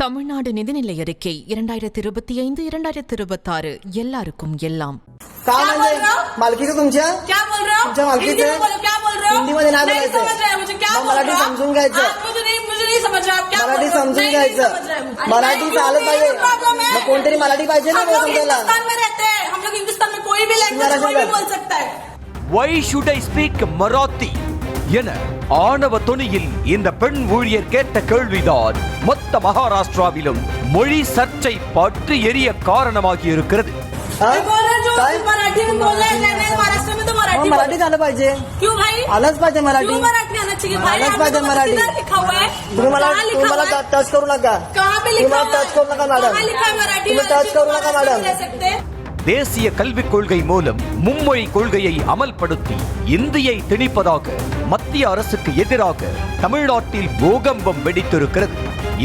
தமிழ்நாடு நிதிநிலை அறிக்கை 2025-2026 எல்லாருக்கும் எல்லாம். मालकीचं तुमच्या मालकीचं हिंदीमध्ये नाही बोलायचं, मराठी समजून घ्यायचं, मराठी समजून घ्यायचं, मराठी चालत पाहिजे. मग कोणतरी मराठी पाहिजे ना समजायला. Why should I speak Marathi? என ஆணவ தொனியில் இந்த பெண் ஊழியர் கேட்ட கேள்விதான் மொத்த மகாராஷ்டிராவிலும் மொழி சர்ச்சை பற்றி எரிய காரணமாகி இருக்கிறது. मराठी झालं पाहिजे, आलंच पाहिजे मराठी, आलंच पाहिजे मराठी. तुम्ही मला टच करू नका, टच करू नका मॅडम, तुम्ही टच करू नका मॅडम. தேசிய கல்விக் கொள்கை மூலம் மும்மொழி கொள்கையை அமல்படுத்தி இந்தியை திணிப்பதாக மத்திய அரசுக்கு எதிராக தமிழ்நாட்டில் பூகம்பம் வெடித்திருக்கிறது.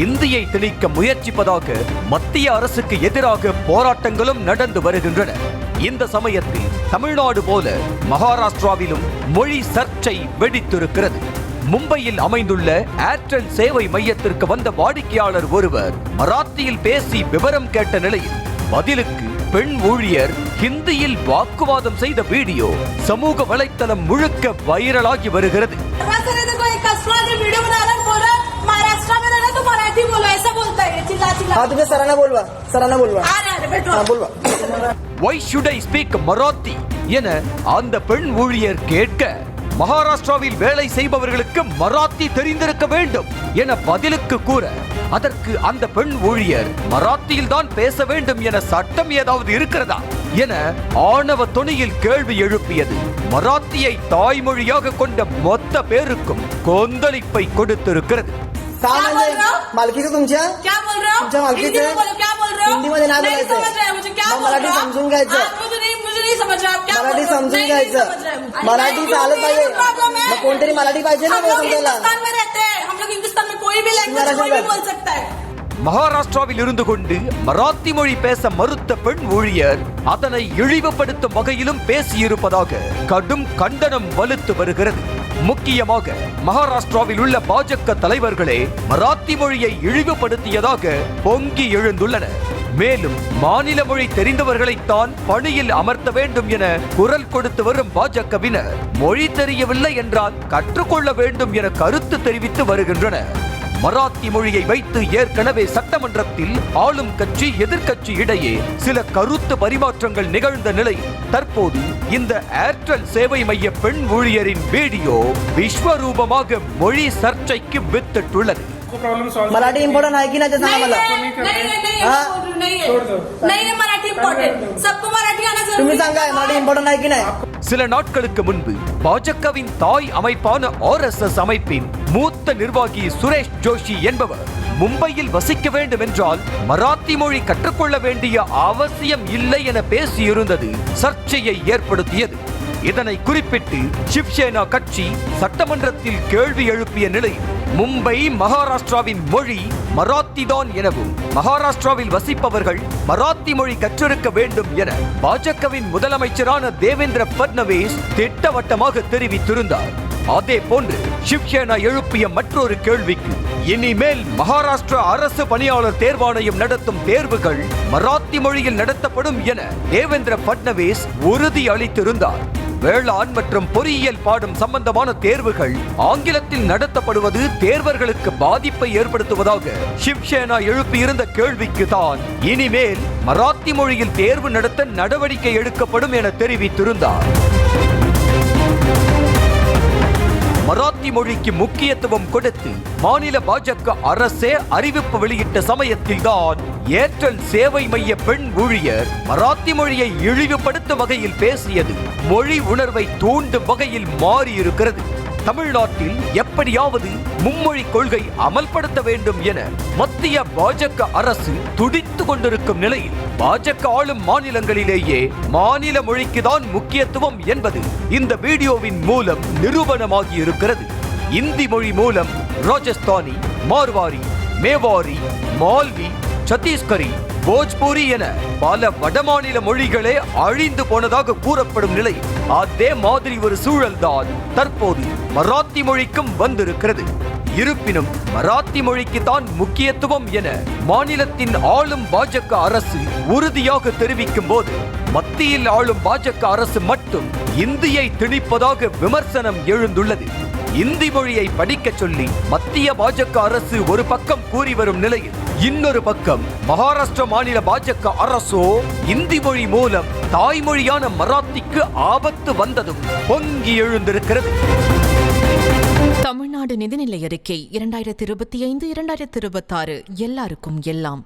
இந்தியை திணிக்க முயற்சிப்பதாக மத்திய அரசுக்கு எதிராக போராட்டங்களும் நடந்து வருகின்றன. இந்த சமயத்தில் தமிழ்நாடு போல மகாராஷ்டிராவிலும் மொழி சர்ச்சை வெடித்திருக்கிறது. மும்பையில் அமைந்துள்ள ஏர்டெல் சேவை மையத்திற்கு வந்த வாடிக்கையாளர் ஒருவர் மராத்தியில் பேசி விவரம் கேட்ட நிலையில் பதிலுக்கு பெண் ஊழியர் ஹிந்தியில் வாக்குவாதம் செய்த வீடியோ சமூக வலைத்தளம் முழுக்க வைரலாகி வருகிறது. Why should I speak Marathi? என அந்த பெண் ஊழியர் கேட்க, மகாராஷ்டிராவில் வேலை செய்பவர்களுக்கு மராத்தி தெரிந்திருக்க வேண்டும் என பதிலுக்கு கூற, அதற்கு அந்த பெண் ஊழியர் மராத்தியில் தான் பேச வேண்டும் என சட்டம் ஏதாவது இருக்கிறதா என ஆணவ தொனியில் கேள்வி எழுப்பியது மராத்தியை தாய்மொழியாக கொண்ட மொத்த பேருக்கும் கொந்தளிப்பை கொடுத்திருக்கிறது. मालकीचं तुमच्या मालकीचं हिंदीमध्ये नाही बोलायचं, मराठी समजून घ्यायचं, मराठी समजून घ्यायचं, मराठी चालत पाहिजे. मग कोणतरी मराठी पाहिजे ना समजायला. மகாராஷ்டிராவில் இருந்து கொண்டு மராத்தி மொழி பேச மறுத்த பெண் ஊழியர் அதனை இழிவுபடுத்தும் வகையிலும் பேசியிருப்பதாக கடும் கண்டனம் வலுத்து வருகிறது. முக்கியமாக மகாராஷ்டிராவில் உள்ள பாஜக தலைவர்களே மராத்தி மொழியை இழிவுபடுத்தியதாக பொங்கி எழுந்துள்ளனர். மேலும் மாநில மொழி தெரிந்தவர்களைத்தான் பணியில் அமர்த்த வேண்டும் என குரல் கொடுத்து வரும் பாஜகவினர் மொழி தெரியவில்லை என்றால் கற்றுக்கொள்ள வேண்டும் என கருத்து தெரிவித்து வருகின்றனர். மராத்தி மொழியை வைத்து ஏற்கனவே சட்டமன்றத்தில் ஆளும் கட்சி எதிர்க்கட்சி இடையே சில கருத்து பரிமாற்றங்கள் நிகழ்ந்த நிலையில் தற்போது இந்த ஏர்டெல் சேவை மைய பெண் ஊழியரின் வீடியோ விஸ்வரூபமாக மொழி சர்ச்சைக்கு வித்திட்டுள்ளது. मराठी इम्पॉर्टंट आहे की नाही ते सांगा मला. तुम्ही सांगा मराठी इम्पॉर्टंट आहे की नाही. சில நாட்களுக்கு முன்பு பாஜகவின் தாய் அமைப்பான RSS அமைப்பின் மூத்த நிர்வாகி சுரேஷ் ஜோஷி என்பவர் மும்பையில் வசிக்க வேண்டும் என்றால் மராத்தி மொழி கற்றுக்கொள்ள வேண்டிய அவசியம் இல்லை என பேசியிருந்தது சர்ச்சையை ஏற்படுத்தியது. இதனை குறிப்பிட்டு சிவசேனா கட்சி சட்டமன்றத்தில் கேள்வி எழுப்பிய நிலையில் மும்பை மகாராஷ்டிராவின் மொழி மராத்தி தான் எனவும் மகாராஷ்டிராவில் வசிப்பவர்கள் மராத்தி மொழி கற்றிருக்க வேண்டும் என பாஜகவின் முதலமைச்சரான தேவேந்திர பட்னவிஸ் திட்டவட்டமாக தெரிவித்திருந்தார். அதே போன்று சிவசேனா எழுப்பிய மற்றொரு கேள்விக்கு இனிமேல் மகாராஷ்டிரா அரசு பணியாளர் தேர்வாணையம் நடத்தும் தேர்வுகள் மராத்தி மொழியில் நடத்தப்படும் என தேவேந்திர பட்னவிஸ் உறுதி அளித்திருந்தார். வேளாண் மற்றும் பொறியியல் பாடம் சம்பந்தமான தேர்வுகள் ஆங்கிலத்தில் நடத்தப்படுவது தேர்வர்களுக்கு பாதிப்பை ஏற்படுத்துவதாக சிவசேனா எழுப்பியிருந்த கேள்விக்கு தான் இனிமேல் மராத்தி மொழியில் தேர்வு நடத்த நடவடிக்கை எடுக்கப்படும் என தெரிவித்திருந்தார். மராத்தி மொழிக்கு முக்கியத்துவம் கொடுத்து மாநில பாஜக அரசே அறிவிப்பு வெளியிட்ட சமயத்தில் தான் ஏர்டெல் சேவை மைய பெண் ஊழியர் மராத்தி மொழியை இழிவுபடுத்தும் வகையில் பேசியது மொழி உணர்வை தூண்டும் வகையில் மாறியிருக்கிறது. தமிழ்நாட்டில் எப்படியாவது மும்மொழி கொள்கை அமல்படுத்த வேண்டும் என மத்திய பாஜக அரசு துடித்துக் கொண்டிருக்கும் நிலையில் பாஜக ஆளும் மாநிலங்களிலேயே மாநில மொழிக்குதான் முக்கியத்துவம் என்பது இந்த வீடியோவின் மூலம் நிரூபணமாகி இருக்கிறது. இந்தி மொழி மூலம் ராஜஸ்தானி, மார்வாரி, மேவாரி, மால்வி, சத்தீஸ்கரி, போஜ்பூரி என பல வடமாநில மொழிகளே அழிந்து போனதாக கூறப்படும் நிலை அதே மாதிரி ஒரு சூழல்தான் தற்போது மராத்தி மொழிக்கும் வந்திருக்கிறது. இருப்பினும் மராத்தி மொழிக்கு தான் முக்கியத்துவம் என மாநிலத்தின் ஆளும் பாஜக அரசு உறுதியாக தெரிவிக்கும் போது மத்தியில் ஆளும் பாஜக அரசு மட்டும் இந்தியை திணிப்பதாக விமர்சனம் எழுந்துள்ளது. இந்தி மொழியை படிக்கச் சொல்லி மத்திய பாஜக அரசு ஒரு பக்கம் கூறி வரும் நிலையில் இன்னொரு பக்கம் மகாராஷ்டிர மாநில பாஜக அரசோ இந்தி மொழி மூலம் தாய்மொழியான மராத்திக்கு ஆபத்து வந்ததும் பொங்கி எழுந்திருக்கிறது. தமிழ்நாடு நிதிநிலை அறிக்கை 2025-2026 எல்லாருக்கும் எல்லாம்.